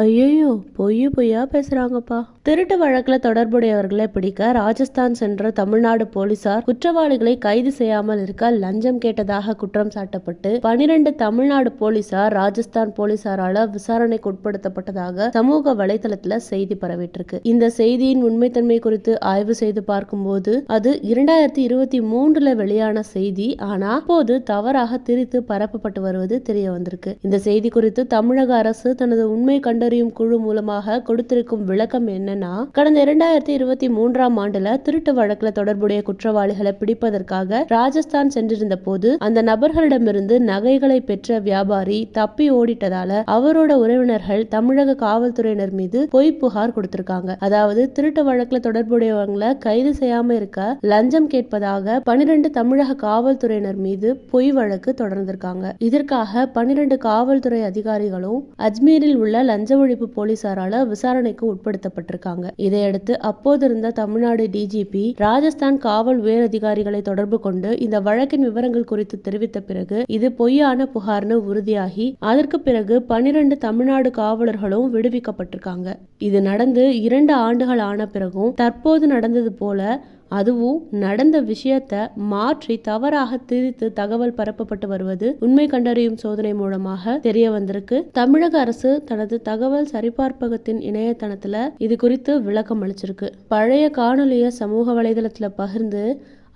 ஐயோ, பொய்யா பேசுறாங்கப்பா. திருட்டு வழக்குல தொடர்புடையவர்களை பிடிக்க ராஜஸ்தான் சென்ற தமிழ்நாடு போலீசார் குற்றவாளிகளை கைது செய்யாமல் இருக்க லஞ்சம் கேட்டதாக குற்றம் சாட்டப்பட்டு 12 தமிழ்நாடு போலீசார் ராஜஸ்தான் போலீசாரால விசாரணைக்கு உட்படுத்தப்பட்டதாக சமூக வலைதளத்துல செய்தி பரவிட்டு இருக்கு. இந்த செய்தியின் உண்மைத்தன்மை குறித்து ஆய்வு செய்து பார்க்கும்போது அது 2023 வெளியான செய்தி. ஆனா அப்போது தவறாக திரித்து பரப்பப்பட்டு வருவது தெரிய வந்திருக்கு. இந்த செய்தி குறித்து தமிழக அரசு தனது உண்மை கண்டறியும் குழு மூலமாக கொடுத்திருக்கும் விளக்கம் என்னன்னா, கடந்த 2023 ஆண்டுல திருட்டு வழக்குல தொடர்புடைய குற்றவாளிகளை பிடிப்பதற்காக ராஜஸ்தான் சென்றிருந்த போது அந்த நபர்களிடமிருந்து நகைகளை பெற்ற வியாபாரி தப்பி ஓடிட்டதால அவரோட உறவினர்கள் தமிழக காவல்துறையினர் மீது பொய் புகார் கொடுத்திருக்காங்க. அதாவது திருட்டு வழக்குல தொடர்புடையவங்களை கைது செய்யாம இருக்க லஞ்சம் கேட்பதாக 12 தமிழக காவல்துறையினர் மீது பொய் வழக்கு தொடர்ந்திருக்காங்க. இதற்காக 12 காவல்துறை அதிகாரிகளும் அஜ்மீரில் உள்ள லஞ்ச ஒழிப்பு போலீசாரால விசாரணைக்கு உட்படுத்தப்பட்டிருக்காங்க. இதையடுத்து அப்போது இருந்த தமிழ்நாடு டிஜிபி ராஜஸ்தான் காவல் உயர் அதிகாரிகளை தொடர்பு கொண்டு இந்த வழக்கின் விவரங்கள் குறித்து தெரிவித்த பிறகு இது பொய்யான புகார்னு உறுதியாகி அதற்கு பிறகு 12 தமிழ்நாடு காவலர்களும் விடுவிக்கப்பட்டிருக்காங்க. இது நடந்து 2 ஆண்டுகள் ஆன பிறகும் தற்போது நடந்தது போல அதுவும் நடந்த விஷயத்த மாற்றி தவறாக திரித்து தகவல் பரப்பப்பட்டு வருவது உண்மை கண்டறியும் சோதனை மூலமாக தெரிய வந்திருக்கு. தமிழக அரசு தனது தகவல் சரிபார்ப்பகத்தின் இணையதளத்துல இது குறித்து விளக்கம் அளிச்சிருக்கு. பழைய காணொலிய சமூக வலைதளத்துல பகிர்ந்து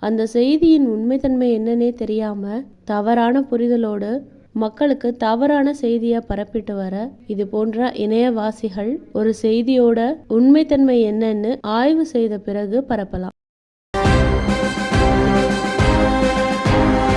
அந்த செய்தியின் உண்மைத்தன்மை என்னன்னே தெரியாம தவறான புரிதலோடு மக்களுக்கு தவறான செய்தியை பரப்பிட்டு வர இது போன்ற இணையவாசிகள் ஒரு செய்தியோட உண்மைத்தன்மை என்னன்னு ஆய்வு செய்த பிறகு பரப்பலாம்.